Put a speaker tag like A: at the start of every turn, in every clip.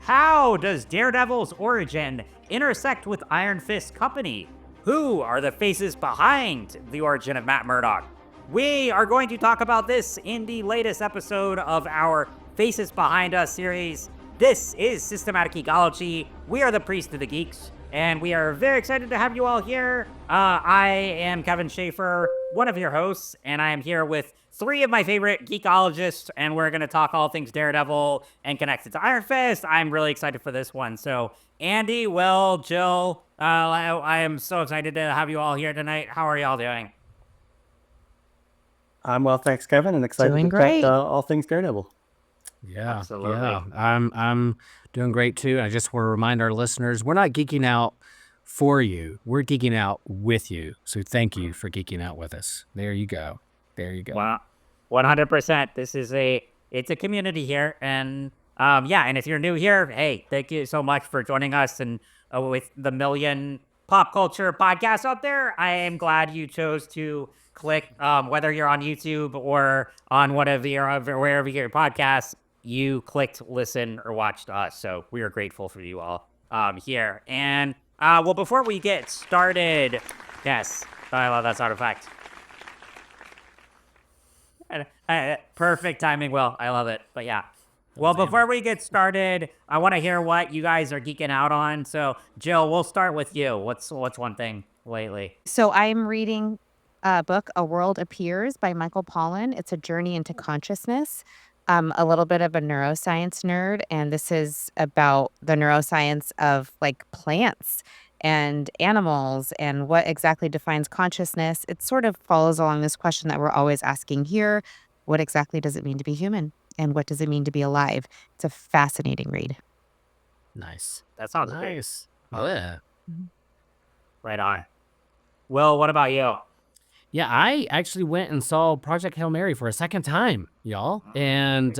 A: How does Daredevil's origin intersect with Iron Fist Company? Who are the faces behind the origin of Matt Murdock? We are going to talk about this in the latest episode of our Faces Behind Us series. This is Systematic Geekology. We are the Priest of the Geeks, and we are very excited to have you all here. I am Kevin Schaefer, one of your hosts, and I am here with three of my favorite geekologists, and we're going to talk all things Daredevil and connect it to Iron Fist. I'm really excited for this one. So, Andy, Will, Jill, I am so excited to have you all here tonight. How are y'all doing?
B: I'm well, thanks, Kevin, and excited
C: Doing
B: to chat
C: great.
B: all things Daredevil.
D: Yeah,
A: Absolutely.
D: yeah. I'm doing great too. I just want to remind our listeners, we're not geeking out for you. We're geeking out with you. So thank you for geeking out with us. There you go. There you go.
A: Well, 100%. It's a community here, and and if you're new here, hey, thank you so much for joining us. And with the million pop culture podcasts out there, I am glad you chose to click, whether you're on YouTube or on wherever you get your podcasts, you clicked listen or watched us. So we are grateful for you all here. And before we get started, yes, I love that sound effect. Perfect timing, Will. I love it. But yeah. Well, before we get started, I want to hear what you guys are geeking out on. So, Jill, we'll start with you. What's one thing lately?
C: So I'm reading a book, A World Appears by Michael Pollan. It's a journey into consciousness. A little bit of a neuroscience nerd, and this is about the neuroscience of like plants and animals and what exactly defines consciousness. It sort of follows along this question that we're always asking here. What exactly does it mean to be human? And what does it mean to be alive? It's a fascinating read.
D: Nice.
A: That sounds great.
D: Nice. Oh, yeah.
A: Right on. Will, what about you?
D: Yeah, I actually went and saw Project Hail Mary for a second time, y'all. And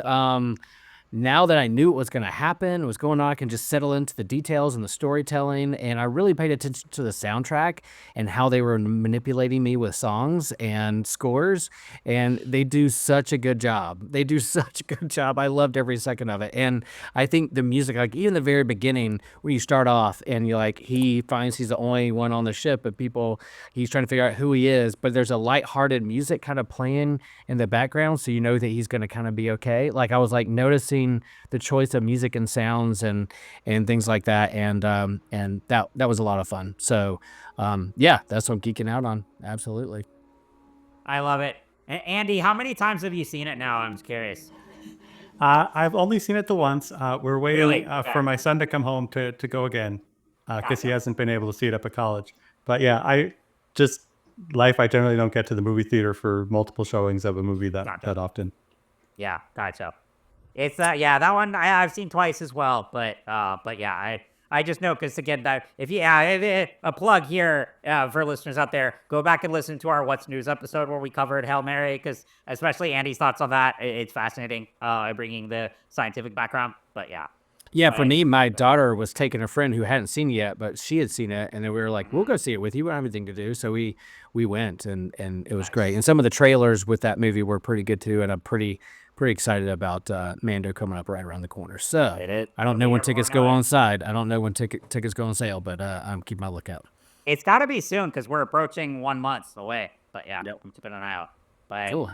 D: now that I knew what was going to happen, what was going on, I can just settle into the details and the storytelling. And I really paid attention to the soundtrack and how they were manipulating me with songs and scores. And they do such a good job. They do such a good job. I loved every second of it. And I think the music, like even the very beginning, where you start off and you're like, he finds he's the only one on the ship, but he's trying to figure out who he is. But there's a lighthearted music kind of playing in the background, so you know that he's going to kind of be okay. Like I was like noticing the choice of music and sounds and things like that, and that was a lot of fun. So that's what I'm geeking out on. Absolutely.
A: I love it. Andy, how many times have you seen it now? I'm just curious.
B: I've only seen it the once. We're waiting
A: Really?
B: for my son to come home to go again because he hasn't been able to see it up at college. But yeah, I generally don't get to the movie theater for multiple showings of a movie that often.
A: Yeah, gotcha. It's that one I've seen twice as well, but yeah, I just know because again that if a plug here for listeners out there, go back and listen to our What's News episode where we covered Hail Mary, because especially Andy's thoughts on that, it's fascinating, bringing the scientific background. But yeah.
D: Yeah, for me, my daughter was taking a friend who hadn't seen it yet, but she had seen it, and then we were like, we'll go see it with you. We don't have anything to do. So we went, and it was great. And some of the trailers with that movie were pretty good too, and I'm pretty excited about Mando coming up right around the corner. So I don't know when tickets go on side. I don't know when tickets go on sale, but I'm keeping my lookout.
A: It's got to be soon because we're approaching 1 month away. But yeah, I'm keeping an eye out. But
D: cool.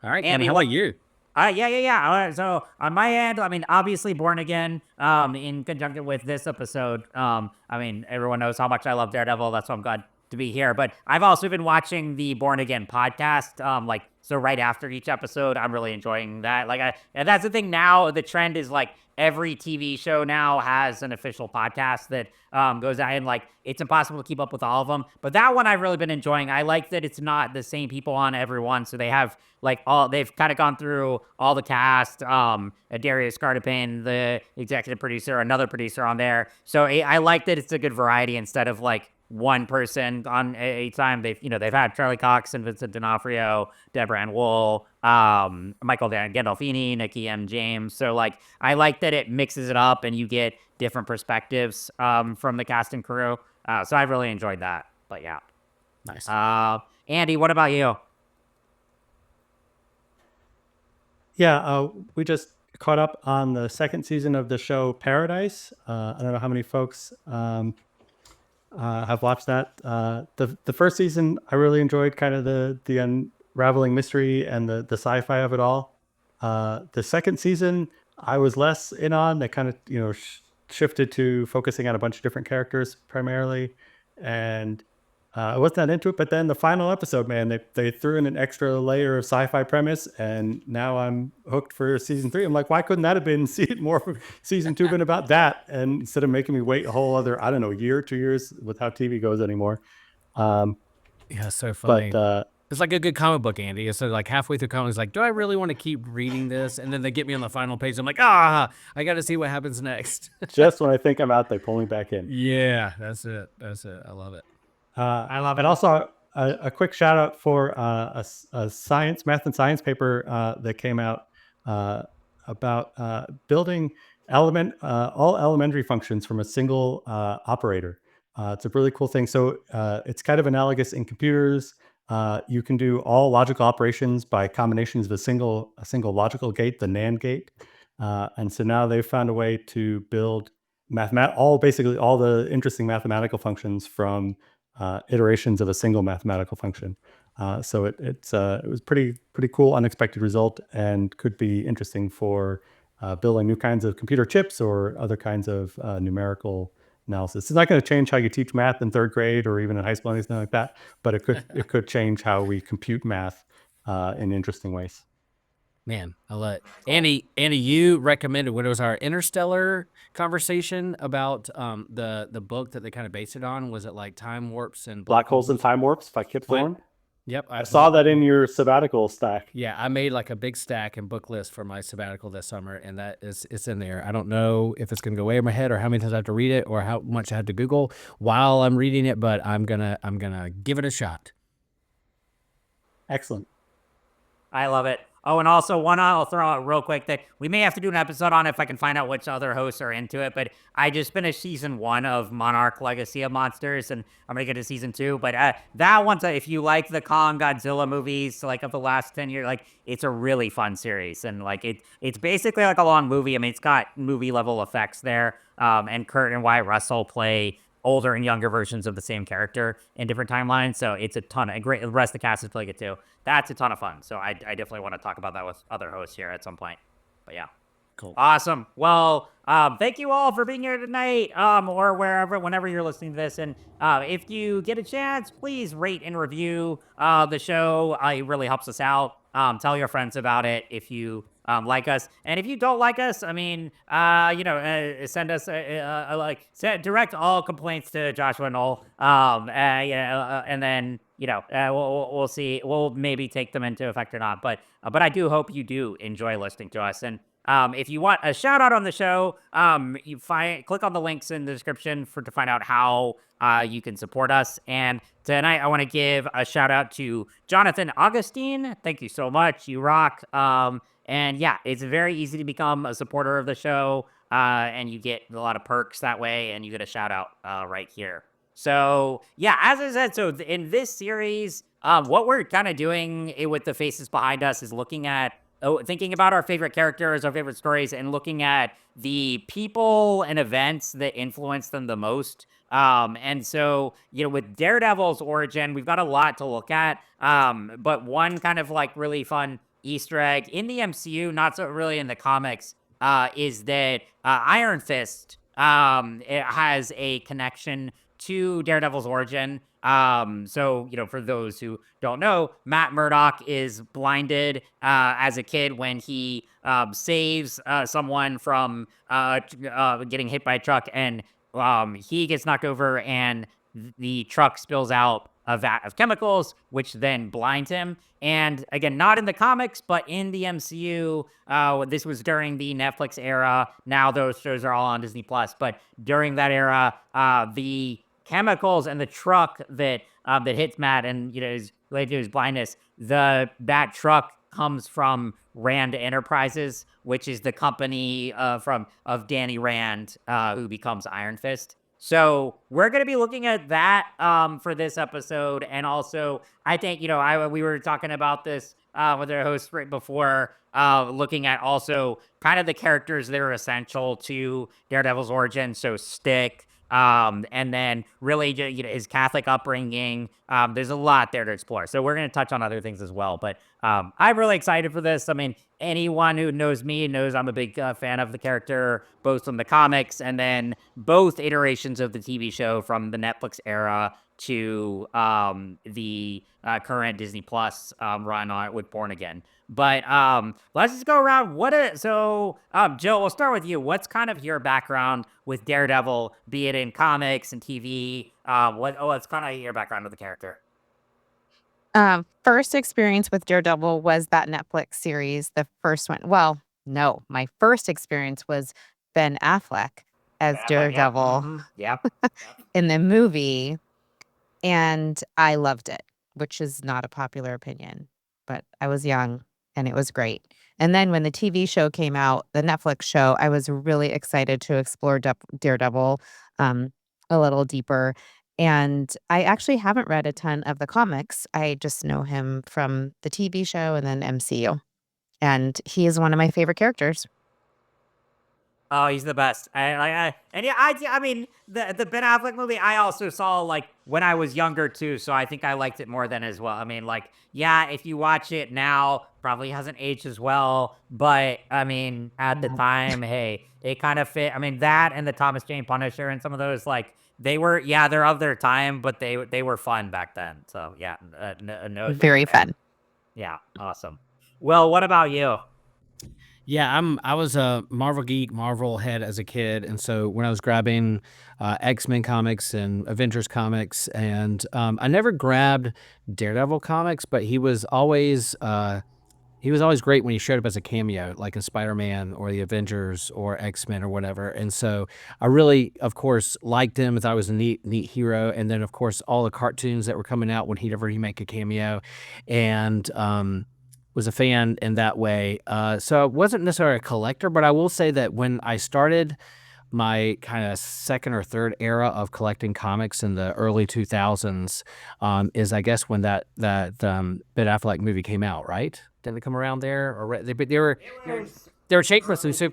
D: All right,
A: Andy,
D: how about you?
A: Yeah. So on my end, I mean, obviously Born Again, in conjunction with this episode, I mean, everyone knows how much I love Daredevil. That's why I'm glad to be here. But I've also been watching the Born Again podcast, so right after each episode. I'm really enjoying that. And that's the thing now, the trend is like every TV show now has an official podcast that goes out, and like it's impossible to keep up with all of them. But that one I've really been enjoying. I like that it's not the same people on every one, so they have they've kind of gone through all the cast. Darius Cartapane, the executive producer, another producer on there. So I like that it's a good variety instead of like one person on a time. They've had Charlie Cox and Vincent D'Onofrio, Deborah Ann Wool, Michael Gandolfini, Nikki M. James. So like I like that it mixes it up and you get different perspectives from the cast and crew. So I've really enjoyed that. But yeah.
D: Nice.
A: Andy, what about you?
B: Yeah, we just caught up on the second season of the show Paradise. I don't know how many folks have watched that. The first season I really enjoyed, kind of the unraveling mystery and the sci-fi of it all. The second season I was less in on. They kind of shifted to focusing on a bunch of different characters primarily, and I wasn't that into it. But then the final episode, man, they threw in an extra layer of sci-fi premise, and now I'm hooked for season 3. I'm like, why couldn't that have been season 2 been about that? And instead of making me wait a whole other, I don't know, year, 2 years with how TV goes anymore.
D: Yeah, so funny.
B: But
D: it's like a good comic book, Andy. So like halfway through comics, like, do I really want to keep reading this? And then they get me on the final page. I'm like, I got to see what happens next.
B: just when I think I'm out, they pull me back in.
D: Yeah, that's it. I love it.
A: I love it.
B: And also a quick shout out for a math and science paper that came out about building all elementary functions from a single operator. It's a really cool thing. So it's kind of analogous in computers. You can do all logical operations by combinations of a single logical gate, the NAND gate. And so now they've found a way to build basically all the interesting mathematical functions from iterations of a single mathematical function. So it was pretty cool, unexpected result, and could be interesting for building new kinds of computer chips or other kinds of numerical analysis. It's not going to change how you teach math in 3rd grade or even in high school or anything like that, but it could change how we compute math in interesting ways.
D: Man, I love it. Andy, you recommended when it was our Interstellar conversation about the book that they kind of based it on. Was it like Time Warps and
B: Black Holes and Time Warps by Kip Thorne?
D: Yep.
B: I saw that in your sabbatical stack.
D: Yeah, I made like a big stack and book list for my sabbatical this summer, and it's in there. I don't know if it's gonna go way over my head or how many times I have to read it or how much I have to Google while I'm reading it, but I'm gonna give it a shot.
B: Excellent.
A: I love it. Oh, and also one I'll throw out real quick that we may have to do an episode on if I can find out which other hosts are into it. But I just finished season 1 of Monarch: Legacy of Monsters, and I'm gonna get to season 2. But that one's if you like the Kong Godzilla movies, like of the last 10 years, like it's a really fun series, and like it's basically like a long movie. I mean, it's got movie level effects there, and Kurt and Wyatt Russell play older and younger versions of the same character in different timelines. So it's a ton of great. The rest of the cast is really good too. That's a ton of fun. So I definitely want to talk about that with other hosts here at some point. But yeah.
D: Cool.
A: Awesome. Well, thank you all for being here tonight, or whenever you're listening to this. And if you get a chance, please rate and review the show. It really helps us out. Tell your friends about it if you like us. And if you don't like us, I mean, send us direct all complaints to Joshua and Noel. And then we'll see. We'll maybe take them into effect or not. But I do hope you do enjoy listening to us. And if you want a shout out on the show, click on the links in the description to find out how you can support us. And tonight I want to give a shout out to Jonathan Augustine. Thank you so much. You rock. And yeah, it's very easy to become a supporter of the show, and you get a lot of perks that way, and you get a shout out right here. So yeah, as I said, so in this series, what we're kind of doing with the faces behind us is looking at thinking about our favorite characters, our favorite stories, and looking at the people and events that influence them the most. And so, with Daredevil's origin, we've got a lot to look at. But one kind of like really fun Easter egg in the MCU, not so really in the comics, is that Iron Fist it has a connection to Daredevil's origin. So, for those who don't know, Matt Murdock is blinded as a kid when he saves someone from getting hit by a truck, and he gets knocked over, and the truck spills out a vat of chemicals, which then blinds him. And again, not in the comics, but in the MCU, this was during the Netflix era. Now those shows are all on Disney Plus, but during that era, the chemicals and the truck that hits Matt and is related to his blindness, that truck comes from Rand Enterprises, which is the company of Danny Rand, who becomes Iron Fist. So we're going to be looking at that for this episode. And also, I think, we were talking about this with their host right before, looking at also kind of the characters that are essential to Daredevil's origin. So Stick, and then really his Catholic upbringing. There's a lot there to explore. So we're going to touch on other things as well. But I'm really excited for this. I mean, anyone who knows me knows I'm a big fan of the character, both from the comics and then both iterations of the TV show from the Netflix era to the current Disney Plus run on with Born Again. But let's just go around. Jill, we'll start with you. What's kind of your background with Daredevil, be it in comics and TV? What's kind of your background with the character?
C: First experience with Daredevil was that Netflix series, the first one. Well, no, my first experience was Ben Affleck as Daredevil
A: Yep.
C: in the movie, and I loved it, which is not a popular opinion, but I was young and it was great. And then when the TV show came out, the Netflix show, I was really excited to explore Daredevil a little deeper. And I actually haven't read a ton of the comics. I just know him from the TV show and then MCU. And he is one of my favorite characters.
A: Oh, he's the best. I mean, the Ben Affleck movie, I also saw like when I was younger too, so I think I liked it more then as well. I mean, like, yeah, if you watch it now, probably hasn't aged as well, but I mean, at the time, hey, it kind of fit. I mean, that and the Thomas Jane Punisher and some of those, like, they're of their time, but they were fun back then. So yeah, no,
C: Very fun.
A: yeah, awesome. Well, what about you?
D: Yeah, I was a Marvel geek, Marvel head as a kid, and so when I was grabbing X-Men comics and Avengers comics, and I never grabbed Daredevil comics, but he was always great when he showed up as a cameo, like in Spider-Man or the Avengers or X-Men or whatever. And so I really, of course, liked him. I thought he was a neat hero. And then, of course, all the cartoons that were coming out when he'd ever make a cameo, and was a fan in that way. So I wasn't necessarily a collector, but I will say that when I started my kind of second or third era of collecting comics in the early 2000s, is I guess when that Ben Affleck movie came out, right? Didn't it come around there? Or they were chasing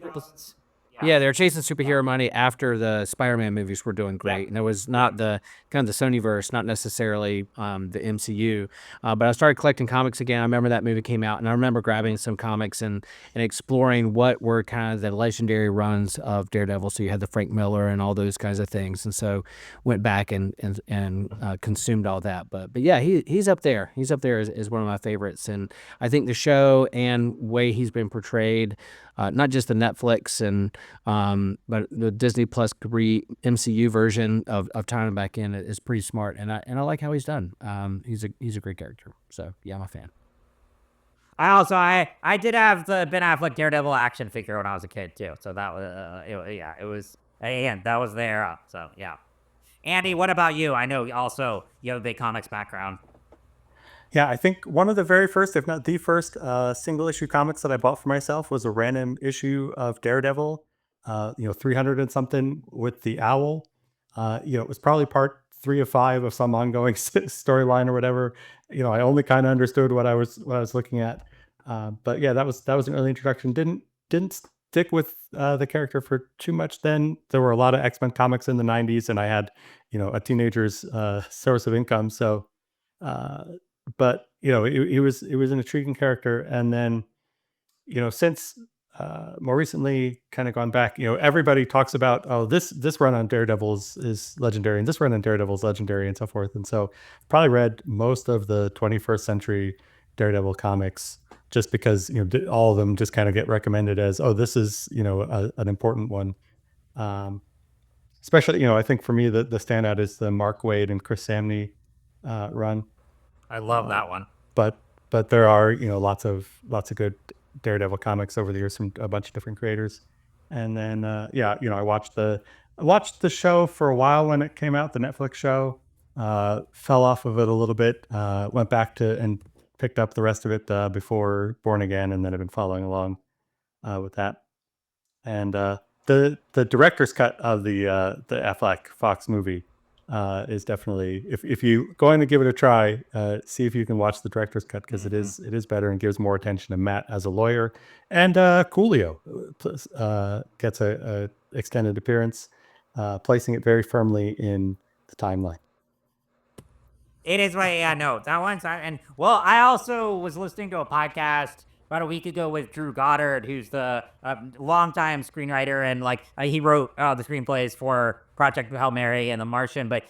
D: they were chasing superhero money after the Spider-Man movies were doing great, and it was not the kind of the Sonyverse, not necessarily the MCU. But I started collecting comics again. I remember that movie came out, and I remember grabbing some comics and exploring what were kind of the legendary runs of Daredevil. So you had the Frank Miller and all those kinds of things, and so went back and consumed all that. But yeah, he's up there. He's up there as one of my favorites, and I think the show and way he's been portrayed. Not just the Netflix but the Disney Plus MCU version of tying him back in is pretty smart, and I like how he's done. He's a great character. So yeah, I'm a fan.
A: I did have the Ben Affleck Daredevil action figure when I was a kid too. So that was it was and that was there. So yeah, Andy, what about you? I know also you have a big comics background.
B: Yeah, I think one of the very first, if not the first, single issue comics that I bought for myself was a random issue of Daredevil, 300 and something with the owl. It was probably part 3 of 5 of some ongoing storyline or whatever. I only kind of understood what I was looking at. But yeah, that was an early introduction. Didn't stick with the character for too much. Then there were a lot of X-Men comics in the 90s, and I had a teenager's source of income. So. But it was an intriguing character, and then since more recently kind of gone back, everybody talks about, oh, this run on Daredevil is legendary, and this run on Daredevil is legendary, and so forth. And so probably read most of the 21st century Daredevil comics just because all of them just kind of get recommended as, oh, this is an important one. Especially I think for me the standout is the Mark Waid and Chris Samney run.
A: I love that one.
B: But there are lots of good Daredevil comics over the years from a bunch of different creators. And then I watched the show for a while when it came out, the Netflix show. Fell off of it a little bit. Went back to and picked up the rest of it before Born Again, and then I've been following along with that. And the director's cut of the Affleck Fox movie is definitely, if you going to give it a try, see if you can watch the director's cut, because it is better and gives more attention to Matt as a lawyer. And Coolio gets a extended appearance, placing it very firmly in the timeline.
A: It is right. Yeah, no, that one's and well, I also was listening to a podcast about a week ago with Drew Goddard, who's the longtime screenwriter, and like he wrote the screenplays for Project Hail Mary and The Martian, but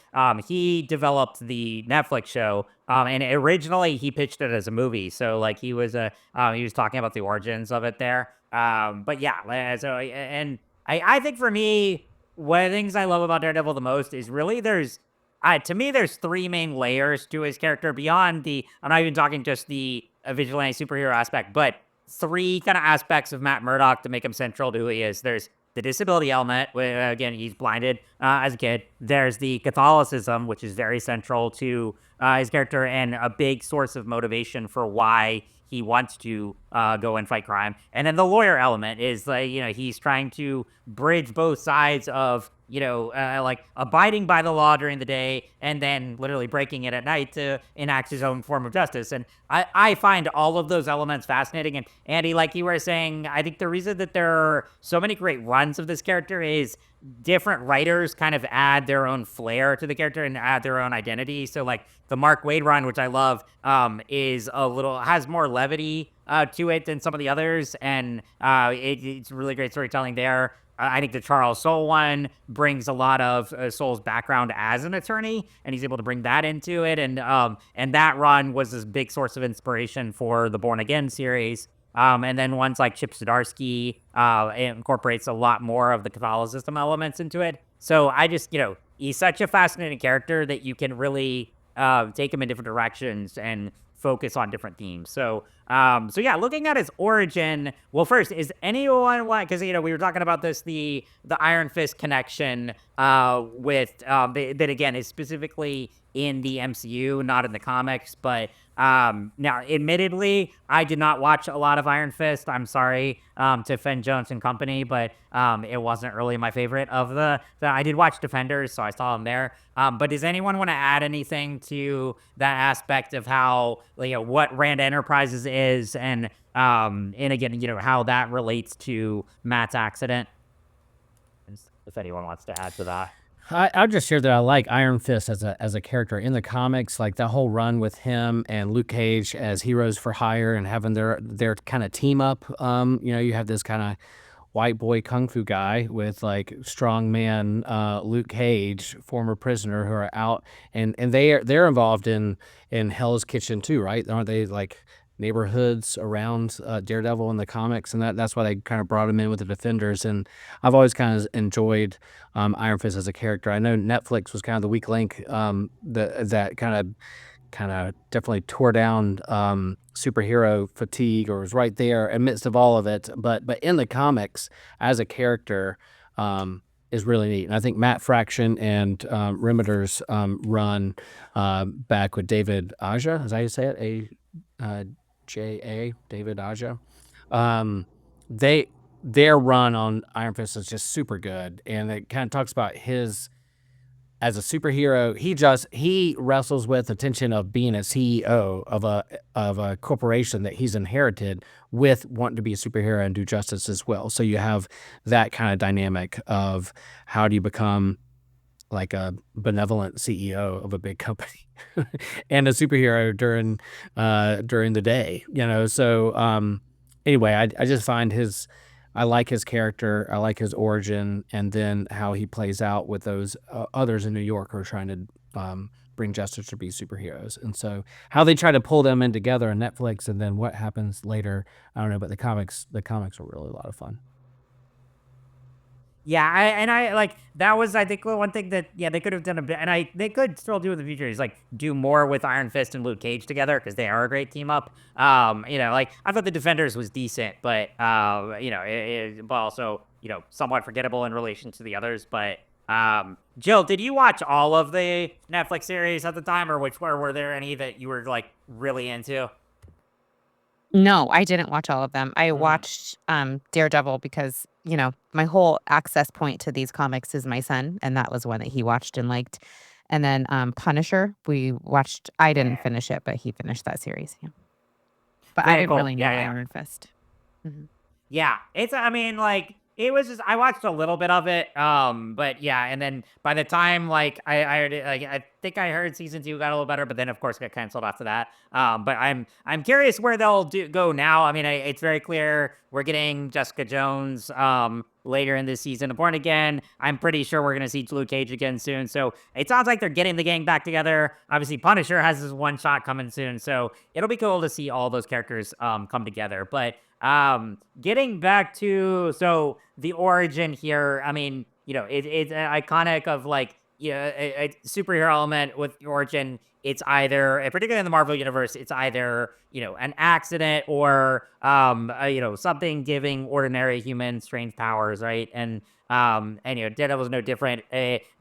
A: he developed the Netflix show, and originally he pitched it as a movie, so like he was talking about the origins of it there, but yeah, so and I think for me, one of the things I love about Daredevil the most is really to me, there's three main layers to his character beyond I'm not even talking just the vigilante superhero aspect, but three kind of aspects of Matt Murdock to make him central to who he is. There's the disability element, where, again, he's blinded as a kid. There's the Catholicism, which is very central to his character and a big source of motivation for why he wants to go and fight crime. And then the lawyer element is like, he's trying to bridge both sides of, like abiding by the law during the day and then literally breaking it at night to enact his own form of justice. And I find all of those elements fascinating. And Andy, like you were saying, I think the reason that there are so many great runs of this character is different writers kind of add their own flair to the character and add their own identity. So like the Mark Waid run, which I love, has more levity to it than some of the others. And it's really great storytelling there. I think the Charles Soule one brings a lot of Soule's background as an attorney, and he's able to bring that into it. And that run was this big source of inspiration for the Born Again series. And then ones like Chip Zdarsky incorporates a lot more of the Catholicism elements into it. So I just, he's such a fascinating character that you can really take him in different directions and focus on different themes. So yeah, looking at his origin, well, first, is anyone like, because, we were talking about this, the Iron Fist connection with, that again is specifically in the MCU, not in the comics, but now, admittedly, I did not watch a lot of Iron Fist. I'm sorry to offend Jones and company, but it wasn't really my favorite of I did watch Defenders, so I saw them there. But does anyone want to add anything to that aspect of how, what Rand Enterprises is, and again, how that relates to Matt's accident? If anyone wants to add to that.
D: I'll just share that I like Iron Fist as a character in the comics, like that whole run with him and Luke Cage as heroes for hire and having their kind of team up. You have this kind of white boy kung fu guy with like strong man Luke Cage, former prisoner, who are out and they're involved in Hell's Kitchen too, right? Aren't they like neighborhoods around Daredevil in the comics, and that's why they kind of brought him in with the Defenders. And I've always kind of enjoyed Iron Fist as a character. I know Netflix was kind of the weak link that kind of definitely tore down superhero fatigue, or was right there amidst of all of it. But in the comics, as a character, is really neat. And I think Matt Fraction and Rimeter's run back with David Aja, is that how you say it? J.A. David Aja. Their run on Iron Fist is just super good, and it kind of talks about his as a superhero. He wrestles with the tension of being a CEO of a corporation that he's inherited, with wanting to be a superhero and do justice as well. So you have that kind of dynamic of how do you become like a benevolent CEO of a big company and a superhero during the day, So anyway, I just find I like his character, I like his origin, and then how he plays out with those others in New York who are trying to bring justice to be superheroes, and so how they try to pull them in together on Netflix, and then what happens later, I don't know, but the comics are really a lot of fun.
A: Yeah, I like that was, I think, one thing that they could have done a bit, and they could still do in the future, is like do more with Iron Fist and Luke Cage together, because they are a great team up. Like I thought the Defenders was decent, but but also somewhat forgettable in relation to the others. But Jill, did you watch all of the Netflix series at the time, or were there any that you were like really into?
C: No, I didn't watch all of them. I watched Daredevil because, my whole access point to these comics is my son, and that was one that he watched and liked. And then Punisher, I didn't finish it, but he finished that series. Yeah. But I
A: Very
C: didn't
A: cool.
C: really know
A: Yeah, yeah.
C: Iron Fist. Mhm.
A: Yeah, I mean, like, it was just, I watched a little bit of it, but yeah, and then by the time, like, I think I heard season 2 got a little better, but then, of course, got canceled after that. But I'm curious where they'll go now. I mean, it's very clear we're getting Jessica Jones, later in this season of Born Again. I'm pretty sure we're gonna see Luke Cage again soon, so it sounds like they're getting the gang back together. Obviously, Punisher has his one shot coming soon, so it'll be cool to see all those characters, come together. But getting back to, so the origin here, I mean, it's iconic of, like, a superhero element with the origin. It's either, particularly in the Marvel universe, it's either, an accident or, something giving ordinary humans strange powers, right? And Daredevil's no different.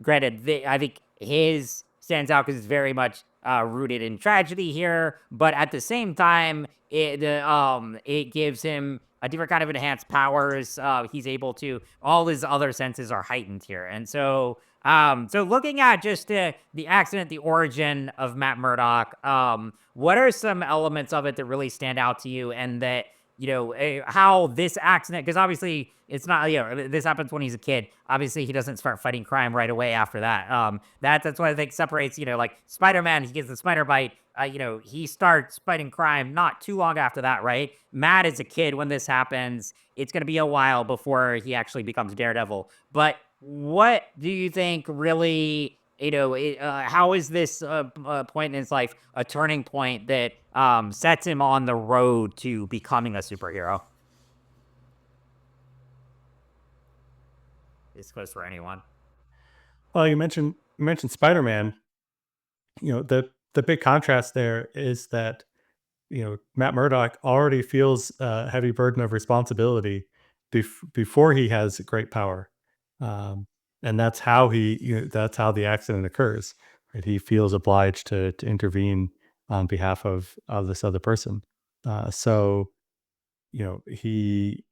A: Granted, I think his stands out because it's very much rooted in tragedy here, but at the same time, it gives him a different kind of enhanced powers. He's able to, all his other senses are heightened here, and so looking at just the accident, the origin of Matt Murdock, what are some elements of it that really stand out to you, and that, how this accident, because obviously it's not, this happens when he's a kid. Obviously, he doesn't start fighting crime right away after that. That's what I think separates, like Spider-Man, he gets the spider bite. He starts fighting crime not too long after that, right? Matt is a kid when this happens. It's going to be a while before he actually becomes Daredevil. But what do you think really, how is this point in his life a turning point that sets him on the road to becoming a superhero? This goes for anyone.
B: Well, you mentioned Spider-Man. The big contrast there is that Matt Murdock already feels a heavy burden of responsibility before he has great power, and that's how that's how the accident occurs. Right? He feels obliged to intervene on behalf of this other person. So he's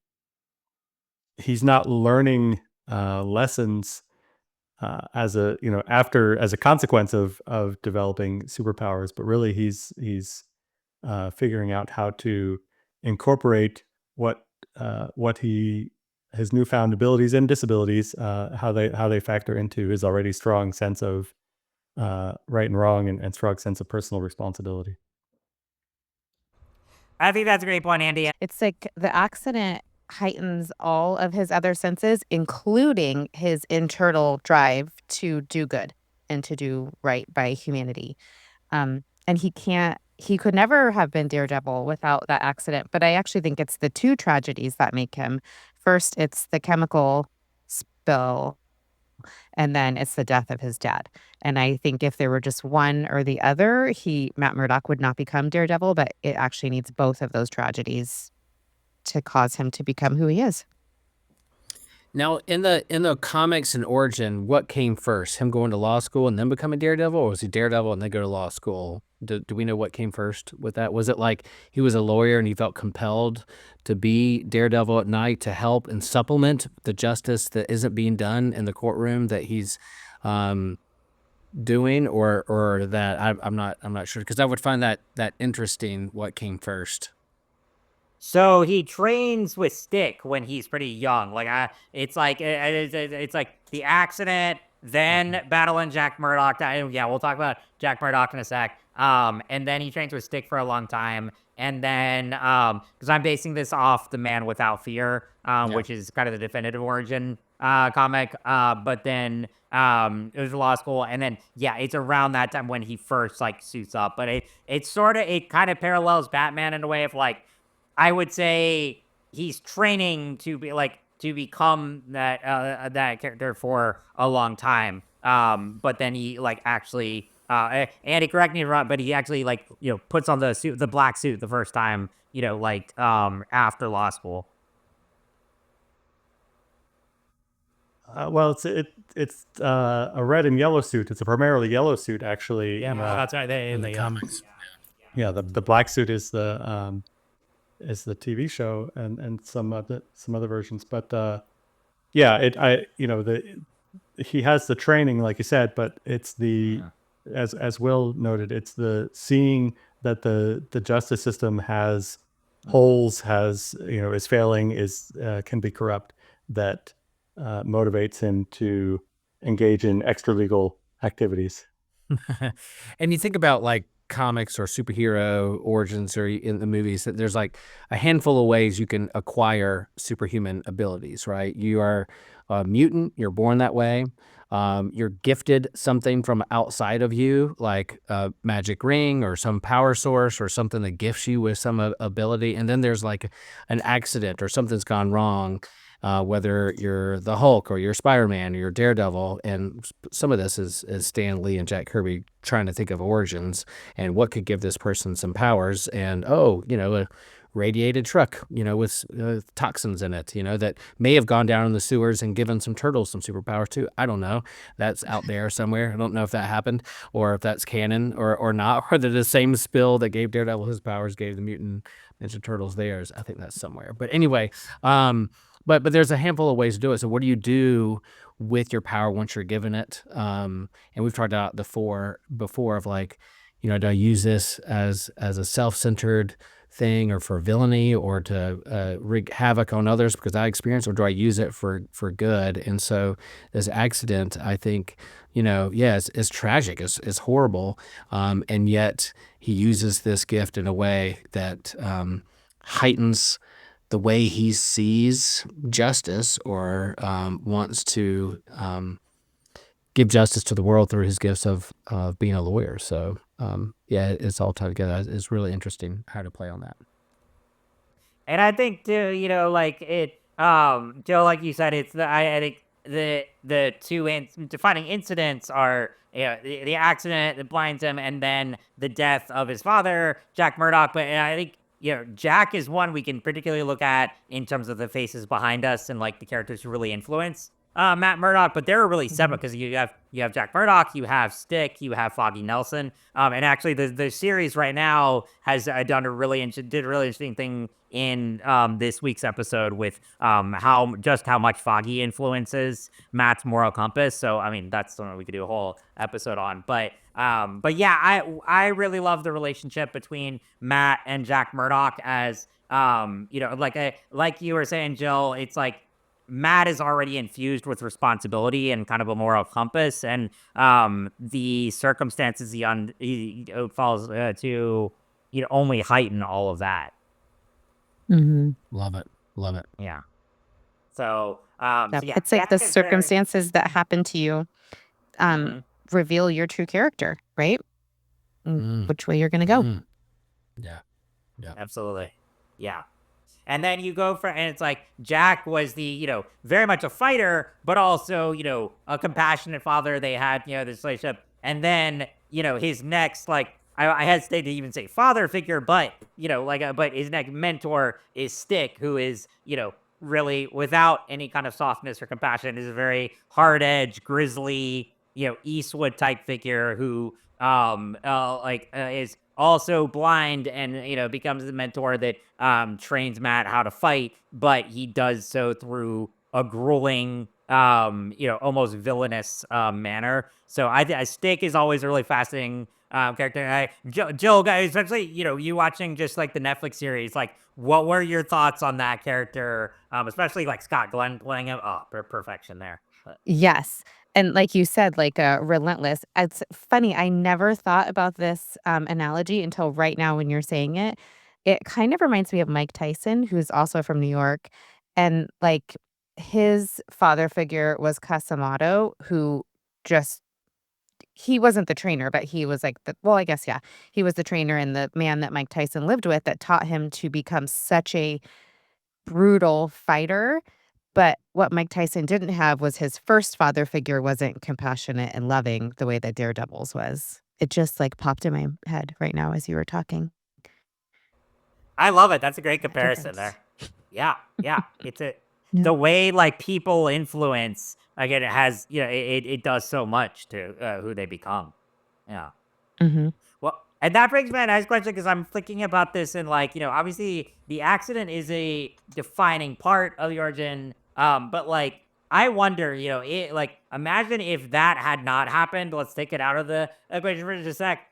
B: not learning lessons as a as a consequence of developing superpowers, but really he's figuring out how to incorporate what his newfound abilities and disabilities, how they factor into his already strong sense of right and wrong, and strong sense of personal responsibility.
A: I think that's a great point, Andy.
C: It's like the accident heightens all of his other senses, including his internal drive to do good and to do right by humanity. And he could never have been Daredevil without that accident. But I actually think it's the two tragedies that make him. First, it's the chemical spill, and then it's the death of his dad. And I think if there were just one or the other, Matt Murdock would not become Daredevil, but it actually needs both of those tragedies to cause him to become who he is.
D: Now, in the comics and origin, what came first? Him going to law school and then becoming Daredevil, or was he Daredevil and then go to law school? Do we know what came first with that? Was it like he was a lawyer and he felt compelled to be Daredevil at night to help and supplement the justice that isn't being done in the courtroom that he's doing, or that I'm not sure, because I would find that interesting. What came first?
A: So he trains with Stick when he's pretty young. Like, it's like the accident, then battling Jack Murdoch. Yeah, we'll talk about Jack Murdoch in a sec. And then he trains with Stick for a long time. And then, because I'm basing this off The Man Without Fear, which is kind of the definitive origin comic. But then it was law school, and then it's around that time when he first like suits up. But it kind of parallels Batman in a way of, like, I would say he's training to become that character for a long time. But then he actually, Andy, correct me if I'm wrong, but he actually puts on the black suit the first time, after law school.
B: Well, it's a red and yellow suit. It's a primarily yellow suit, actually.
E: Yeah, that's right.
D: In the comics.
B: Yeah, the black suit is the TV show, and some other versions, but he has the training, like you said, but it's the as Will noted, it's the seeing that the justice system has holes, has is failing, is can be corrupt, that motivates him to engage in extra legal activities.
D: And you think about like comics or superhero origins or in the movies, that there's like a handful of ways you can acquire superhuman abilities, right? You are a mutant, you're born that way. You're gifted something from outside of you, like a magic ring or some power source or something that gifts you with some ability. And then there's like an accident or something's gone wrong, whether you're the Hulk or you're Spider-Man or you're Daredevil. And some of this is Stan Lee and Jack Kirby trying to think of origins and what could give this person some powers. And, a radiated truck, with toxins in it, that may have gone down in the sewers and given some turtles some superpowers too. I don't know. That's out there somewhere. I don't know if that happened or if that's canon or not, or that the same spill that gave Daredevil his powers gave the mutant Ninja Turtles theirs. I think that's somewhere. But anyway, but there's a handful of ways to do it. So what do you do with your power once you're given it? And we've talked about before of like, do I use this as a self-centered thing or for villainy or to wreak havoc on others because I experienced, or do I use it for good? And so this accident, I think, it's tragic, it's horrible, and yet he uses this gift in a way that heightens the way he sees justice or wants to give justice to the world through his gifts of being a lawyer. So it's all tied together. It's really interesting how to play on that.
A: And I think too, like it, Joe, like you said, it's I think the two defining incidents are the accident that blinds him, and then the death of his father, Jack Murdoch. But I think Jack is one we can particularly look at in terms of the faces behind us and like the characters who really influence Matt Murdock, but they're really separate because you have Jack Murdoch, you have Stick, you have Foggy Nelson, and actually the series right now has done a really interesting thing in this week's episode with how much Foggy influences Matt's moral compass. So I mean that's something we could do a whole episode on, but yeah, I really love the relationship between Matt and Jack Murdoch as like you were saying, Jill, it's like Matt is already infused with responsibility and kind of a moral compass, and the circumstances he falls to only heighten all of that.
C: Mm-hmm.
D: Love it.
A: Yeah. So,
C: it's like the circumstances that happen to you reveal your true character, right? Which way you're going to go.
D: Yeah.
A: Absolutely. Yeah. And then you go and it's like Jack was the, very much a fighter, but also, a compassionate father. They had, this relationship. And then, his next, like, I hesitate to even say father figure, but, but his next mentor is Stick, who is, really without any kind of softness or compassion, is a very hard-edged, grisly, Eastwood type figure who, is also blind and, becomes the mentor that trains Matt how to fight, but he does so through a grueling, almost villainous manner. So I Stick is always a really fascinating character. Jill, especially, you watching just like the Netflix series, like what were your thoughts on that character? Especially like Scott Glenn playing him. Oh, perfection there.
C: Yes. And like you said, like relentless. It's funny. I never thought about this analogy until right now when you're saying it. It kind of reminds me of Mike Tyson, who's also from New York. And like his father figure was Casamado, who he wasn't the trainer, but he was like I guess, yeah, he was the trainer and the man that Mike Tyson lived with that taught him to become such a brutal fighter. But what Mike Tyson didn't have was his first father figure wasn't compassionate and loving the way that Daredevil's was. It just like popped in my head right now as you were talking.
A: I love it. That's a great comparison there. Yeah. It's the way like people influence, again, it has, it does so much to who they become. Yeah.
C: Mm-hmm.
A: Well, and that brings me to a nice question, because I'm thinking about this and like, obviously the accident is a defining part of the origin. But like, I wonder, imagine if that had not happened. Let's take it out of the equation for just a sec.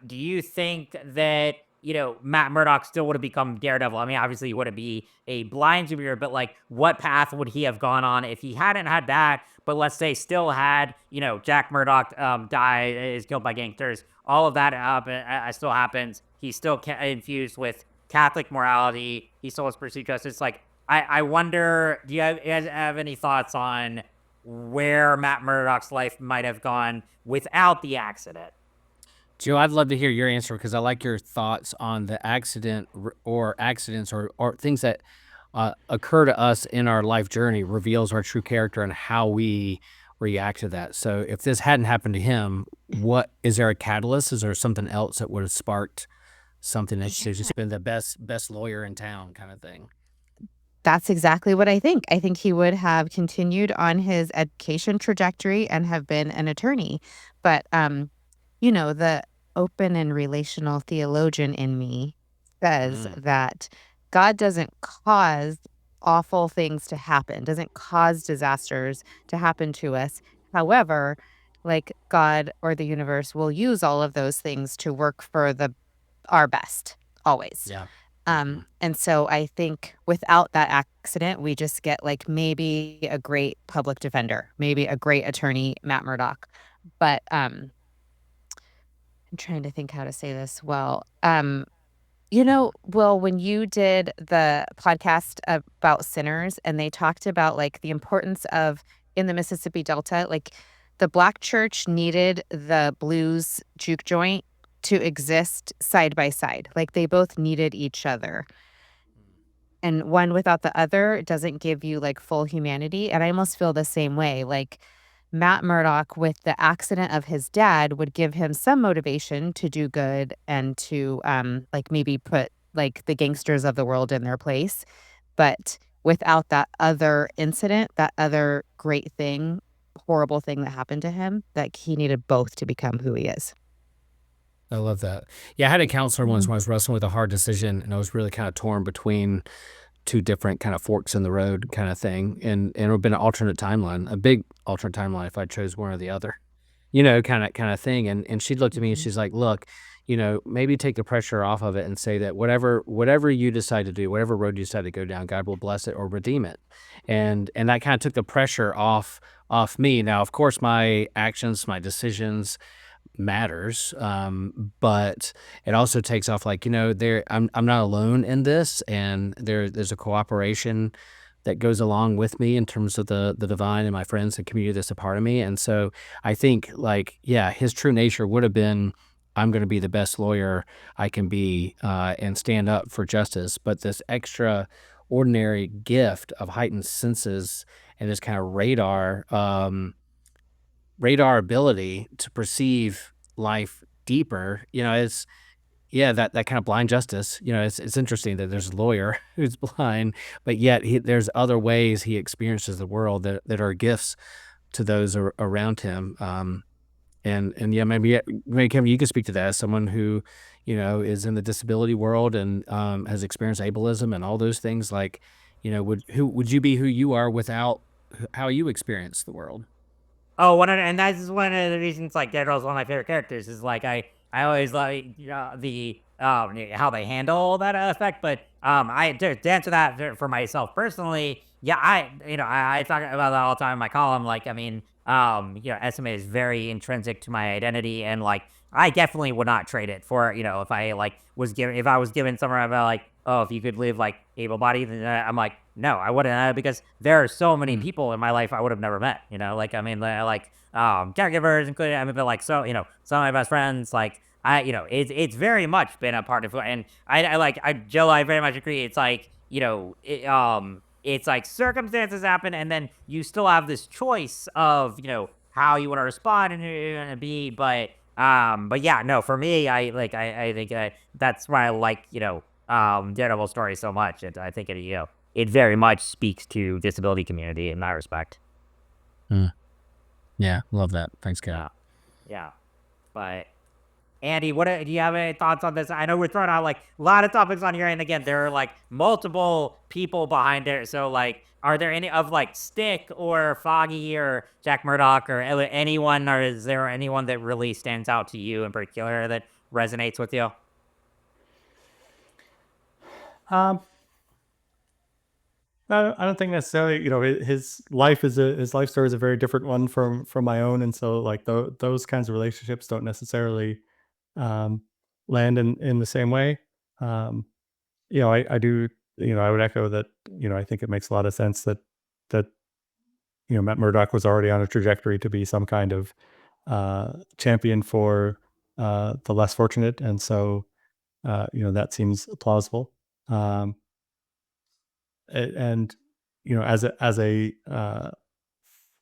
A: Do you think that, Matt Murdock still would have become Daredevil? I mean, obviously he wouldn't be a blind superhero, but like what path would he have gone on if he hadn't had that, but let's say still had, Jack Murdoch is killed by gangsters. All of that still happens. He's still infused with Catholic morality. He still has pursued justice. Like, I wonder, do you guys have any thoughts on where Matt Murdock's life might have gone without the accident?
D: Joe, I'd love to hear your answer because I like your thoughts on the accident or accidents or things that occur to us in our life journey reveals our true character and how we react to that. So if this hadn't happened to him, what is there a catalyst? Is there something else that would have sparked something that should just been the best lawyer in town kind of thing?
C: That's exactly what I think. I think he would have continued on his education trajectory and have been an attorney. But, the open and relational theologian in me says that God doesn't cause awful things to happen, doesn't cause disasters to happen to us. However, like God or the universe will use all of those things to work for our best, always.
D: Yeah.
C: And so I think without that accident, we just get like maybe a great public defender, maybe a great attorney, Matt Murdock. But I'm trying to think how to say this well. Will, when you did the podcast about sinners and they talked about like the importance of in the Mississippi Delta, like the Black church needed the blues juke joint to exist side by side. Like they both needed each other. And one without the other doesn't give you like full humanity. And I almost feel the same way. Like Matt Murdock with the accident of his dad would give him some motivation to do good and to like maybe put like the gangsters of the world in their place. But without that other incident, that other great thing, horrible thing that happened to him, that he needed both to become who he is.
D: I love that. Yeah, I had a counselor once when I was wrestling with a hard decision, and I was really kind of torn between two different kind of forks in the road kind of thing. And it would have been an alternate timeline, a big alternate timeline if I chose one or the other, kind of thing. And she looked at me and she's like, look, maybe take the pressure off of it and say that whatever you decide to do, whatever road you decide to go down, God will bless it or redeem it. And that kind of took the pressure off me. Now, of course, my actions, my decisions matters, but it also takes off like, I'm not alone in this, and there's a cooperation that goes along with me in terms of the divine and my friends and community that's a part of me. And so I think like, yeah, his true nature would have been, I'm going to be the best lawyer I can be and stand up for justice. But this extraordinary gift of heightened senses and this kind of radar ability to perceive life deeper, it's that kind of blind justice. It's interesting that there's a lawyer who's blind, but yet there's other ways he experiences the world that are gifts to those around him. And yeah, maybe Kevin, you could speak to that as someone who is in the disability world and has experienced ableism and all those things. Like, would you be who you are without how you experience the world?
A: Oh, and that's one of the reasons like Daredevil's one of my favorite characters is like I always like the how they handle that effect. But to answer that for myself personally, yeah, I talk about that all the time in my column. Like, I mean, SMA is very intrinsic to my identity, and like I definitely would not trade it for if I was given somewhere about like, oh, if you could live like able-bodied, then I'm like, no, I wouldn't, because there are so many people in my life I would have never met. Caregivers, including but like some of my best friends, like it's very much been a part of, and Jill, I very much agree. It's like it's like circumstances happen, and then you still have this choice of how you want to respond and who you're gonna be, but yeah, no, for me, I think that's why I like Daredevil story so much. I think it very much speaks to disability community in that respect.
D: Yeah, love that. Thanks, Kat.
A: Yeah, but Andy, do you have any thoughts on this? I know we're throwing out like a lot of topics on here, and again, there are like multiple people behind it. So like, are there any of like Stick or Foggy or Jack Murdoch or anyone, or is there anyone that really stands out to you in particular that resonates with you?
B: Um, I don't think necessarily. His his life story is a very different one from my own, and so like those kinds of relationships don't necessarily um, land in the same way. Um, I do. I would echo that. I think it makes a lot of sense that Matt Murdock was already on a trajectory to be some kind of champion for the less fortunate, and so that seems plausible. Um, and as a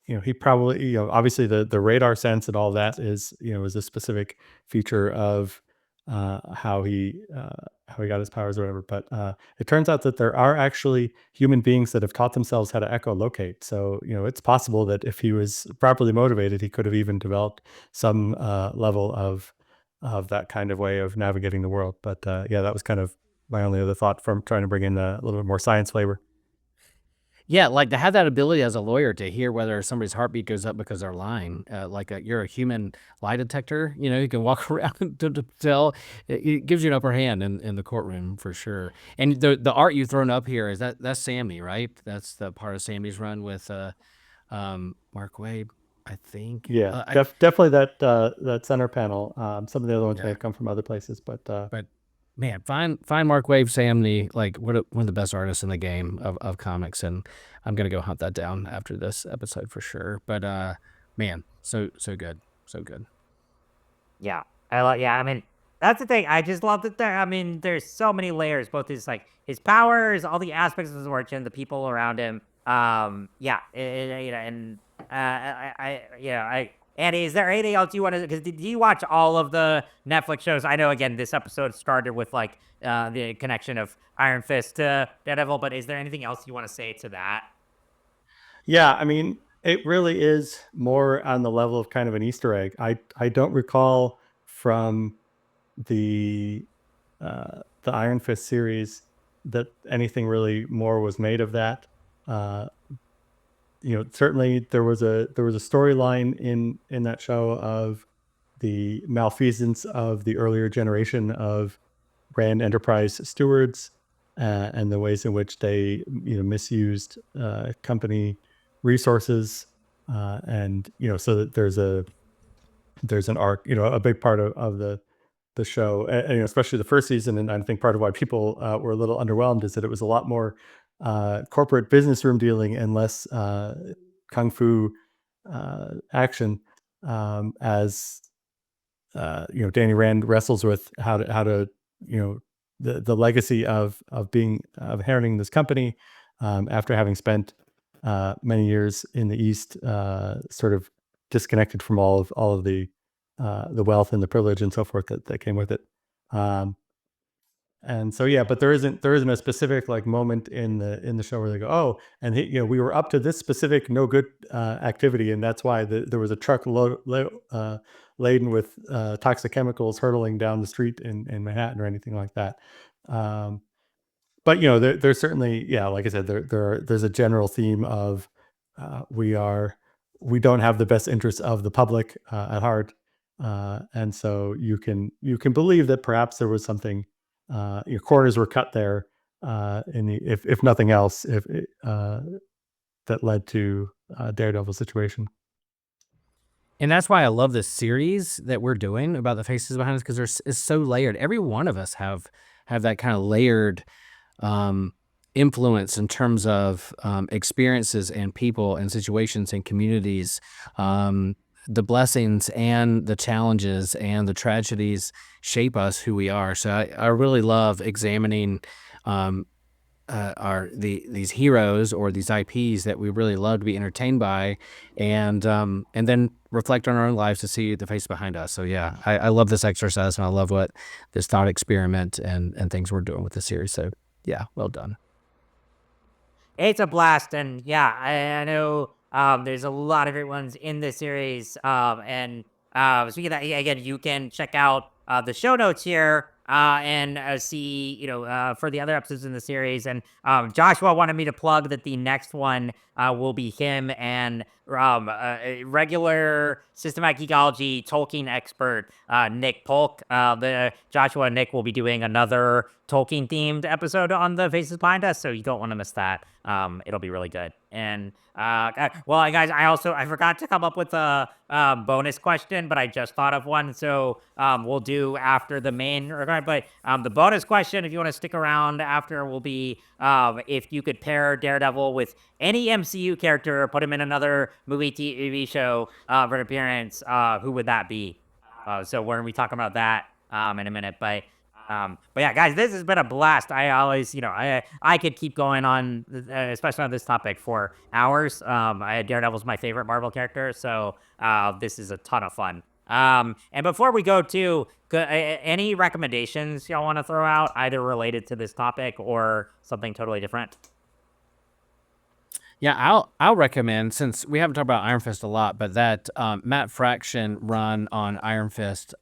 B: he probably obviously the radar sense and all that is a specific feature of how he got his powers or whatever. But it turns out that there are actually human beings that have taught themselves how to echolocate. So it's possible that if he was properly motivated, he could have even developed some level of that kind of way of navigating the world. But yeah, that was kind of my only other thought from trying to bring in a little bit more science flavor.
D: Yeah, like to have that ability as a lawyer to hear whether somebody's heartbeat goes up because they're lying. You're a human lie detector. You can walk around to tell. It gives you an upper hand in the courtroom for sure. And the art you've thrown up here that's Sammy, right? That's the part of Sammy's run with Mark Waid, I think.
B: Yeah, definitely that center panel. Some of the other ones may have come from other places, but
D: man, find Mark Waid Samney, like one of the best artists in the game of comics, and I'm gonna go hunt that down after this episode for sure. But man, so good, so good.
A: Yeah, I mean, that's the thing. I just love that there's so many layers, both his powers, all the aspects of his origin, the people around him. And Andy, is there anything else you want to? Because did you watch all of the Netflix shows? I know again, this episode started with like the connection of Iron Fist to Daredevil, but is there anything else you want to say to that?
B: Yeah, I mean, it really is more on the level of kind of an Easter egg. I don't recall from the Iron Fist series that anything really more was made of that. Certainly there was a storyline in that show of the malfeasance of the earlier generation of Rand Enterprise stewards and the ways in which they misused company resources and so that there's an arc, a big part of the show, and especially the first season. And I think part of why people were a little underwhelmed is that it was a lot more corporate business room dealing and less kung fu action, as Danny Rand wrestles with how to the legacy of inheriting this company after having spent many years in the East, sort of disconnected from all of the wealth and the privilege and so forth that came with it. And so yeah, but there isn't a specific like moment in the show where they go, oh, and we were up to this specific no good activity, and that's why there was a truck laden with toxic chemicals hurtling down the street in Manhattan or anything like that. But there's certainly, yeah, like I said, there's a general theme of we don't have the best interests of the public at heart, and so you can believe that perhaps there was something, corners were cut there, if nothing else, if that led to Daredevil's situation.
D: And that's why I love this series that we're doing about the faces behind us, because it's so layered. Every one of us have that kind of layered influence in terms of experiences and people and situations and communities, the blessings and the challenges and the tragedies shape us who we are. So I really love examining these heroes or these IPs that we really love to be entertained by, and then reflect on our own lives to see the face behind us. So yeah, I love this exercise, and I love what this thought experiment and things we're doing with the series. So yeah, well done.
A: It's a blast, and yeah, I know there's a lot of great ones in this series. And speaking of that, yeah, again, you can check out the show notes here and see, for the other episodes in the series. And Joshua wanted me to plug that the next one will be him and a regular Systematic Geekology Tolkien expert, Nick Polk. The Joshua and Nick will be doing another Tolkien themed episode on the Faces Behind Us, so you don't want to miss that. It'll be really good. And well, guys, I forgot to come up with a bonus question, but I just thought of one, so we'll do after the main regard. But the bonus question, if you want to stick around after, will be if you could pair Daredevil with any MCU character, put him in another movie, TV show for an appearance, who would that be? So we're gonna be talking about that in a minute, but yeah, guys, this has been a blast. I always, I could keep going on, especially on this topic, for hours. Daredevil's my favorite Marvel character, so this is a ton of fun. And before we go to any recommendations y'all want to throw out, either related to this topic or something totally different?
D: Yeah, I'll recommend, since we haven't talked about Iron Fist a lot, but that Matt Fraction run on Iron Fist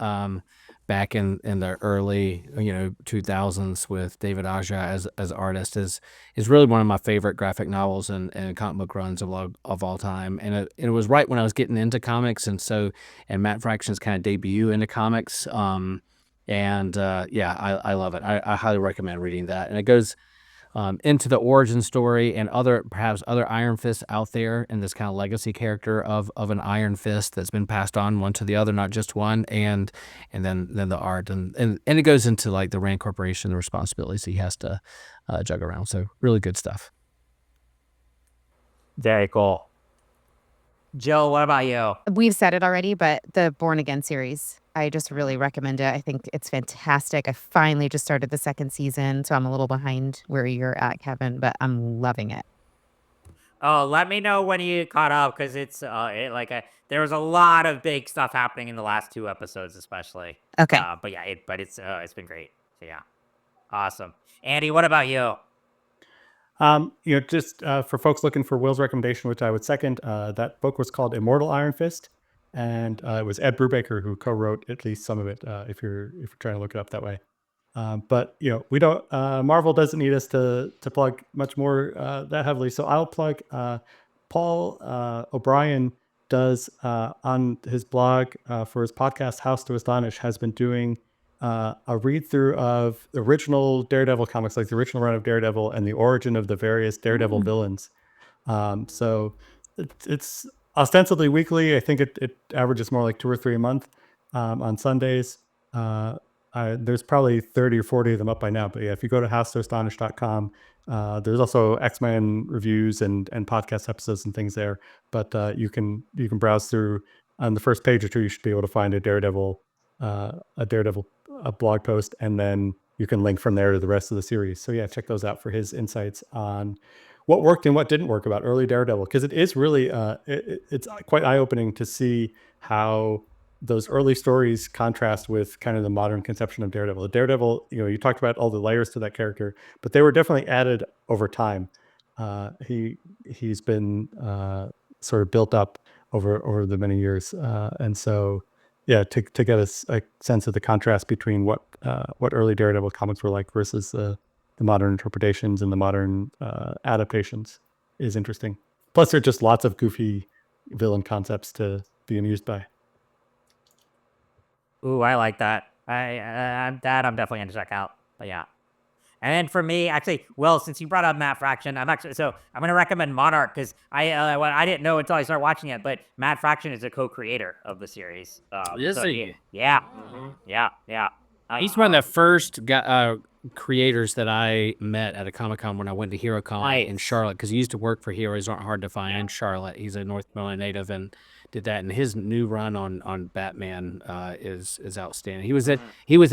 D: back in the early 2000s with David Aja as artist is really one of my favorite graphic novels and comic book runs of all time. And it was right when I was getting into comics, and Matt Fraction's kind of debut into comics. I love it. I highly recommend reading that. And it goes into the origin story and perhaps other Iron Fists out there, and this kind of legacy character of an Iron Fist that's been passed on one to the other, not just one, and then the art and it goes into like the Rand Corporation, the responsibilities he has to jug around. So really good stuff.
A: Very cool. Jill, what about you?
C: We've said it already, but the Born Again series, I just really recommend it. I think it's fantastic. I finally just started the second season, so I'm a little behind where you're at, Kevin, but I'm loving it.
A: Oh, let me know when you caught up, because it's there was a lot of big stuff happening in the last 2 episodes, especially.
C: Okay.
A: But yeah, it's been great. So yeah, awesome. Andy, what about you?
B: Just for folks looking for Will's recommendation, which I would second, that book was called Immortal Iron Fist, and it was Ed Brubaker who co-wrote at least some of it. If you're trying to look it up that way, but we don't. Marvel doesn't need us to plug much more that heavily, so I'll plug. Paul O'Brien does on his blog for his podcast House to Astonish, has been doing a read through of the original Daredevil comics, like the original run of Daredevil and the origin of the various Daredevil villains. So it's ostensibly weekly. I think it averages more like 2 or 3 a month on Sundays. There's probably 30 or 40 of them up by now. But yeah, if you go to housetoastonish.com, there's also X-Men reviews and podcast episodes and things there. But you can browse through. On the first page or two, you should be able to find a Daredevil blog post, and then you can link from there to the rest of the series. So yeah, check those out for his insights on what worked and what didn't work about early Daredevil, because it is really it's quite eye-opening to see how those early stories contrast with kind of the modern conception of Daredevil. Daredevil, you talked about all the layers to that character, but they were definitely added over time. He's been sort of built up over the many years, and so yeah, to get a sense of the contrast between what early Daredevil comics were like versus the modern interpretations and the modern adaptations is interesting. Plus, there are just lots of goofy villain concepts to be amused by.
A: Ooh, I like that. I'm definitely gonna check out. But yeah. And then for me, actually, well, since you brought up Matt Fraction, I'm going to recommend Monarch, because I didn't know until I started watching it, but Matt Fraction is a co-creator of the series.
D: Is he?
A: Yeah. Yeah.
D: He's one of the first creators that I met at a Comic-Con when I went to HeroCon in Charlotte, because he used to work for Heroes Aren't Hard to Find in Charlotte. He's a North Carolina native and did that, and his new run on Batman is outstanding. He was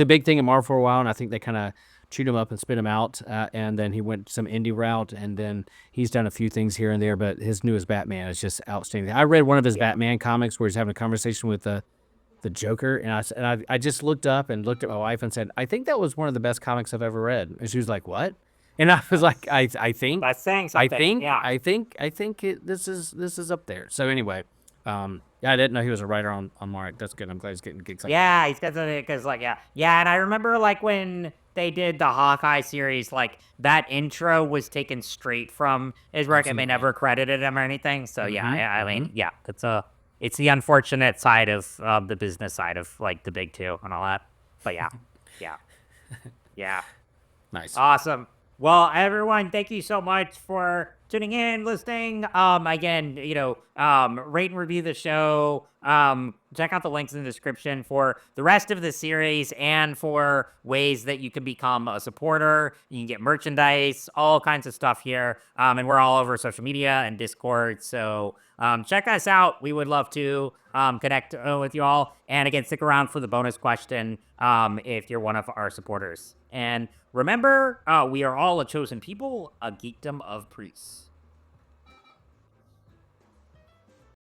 D: a big thing in Marvel for a while, and I think they kind of chewed him up and spit him out, and then he went some indie route, and then he's done a few things here and there, but his newest Batman is just outstanding. I read one of his Batman comics where he's having a conversation with the Joker, and I just looked up and looked at my wife and said, I think that was one of the best comics I've ever read. And she was like, what? And I was like, I think
A: that's saying something.
D: I think this is up there. So anyway, Yeah, I didn't know he was a writer on Mark. That's good. I'm glad he's getting gigs like that.
A: Yeah, he's definitely because yeah, and I remember like when they did the Hawkeye series, like that intro was taken straight from his work, and they
D: Absolutely.
A: never credited him or anything. So yeah,
D: Mhm,
A: I mean, yeah, it's the unfortunate side of the business side of like the big two and all that. But yeah, yeah.
D: Nice.
A: Awesome. Well, everyone, thank you so much for tuning in, listening. Again, rate and review the show. Check out the links in the description for the rest of the series and for ways that you can become a supporter. You can get merchandise, all kinds of stuff here. And we're all over social media and Discord. So check us out. We would love to connect with you all. And again, stick around for the bonus question if you're one of our supporters. And remember, we are all a chosen people, a geekdom of priests.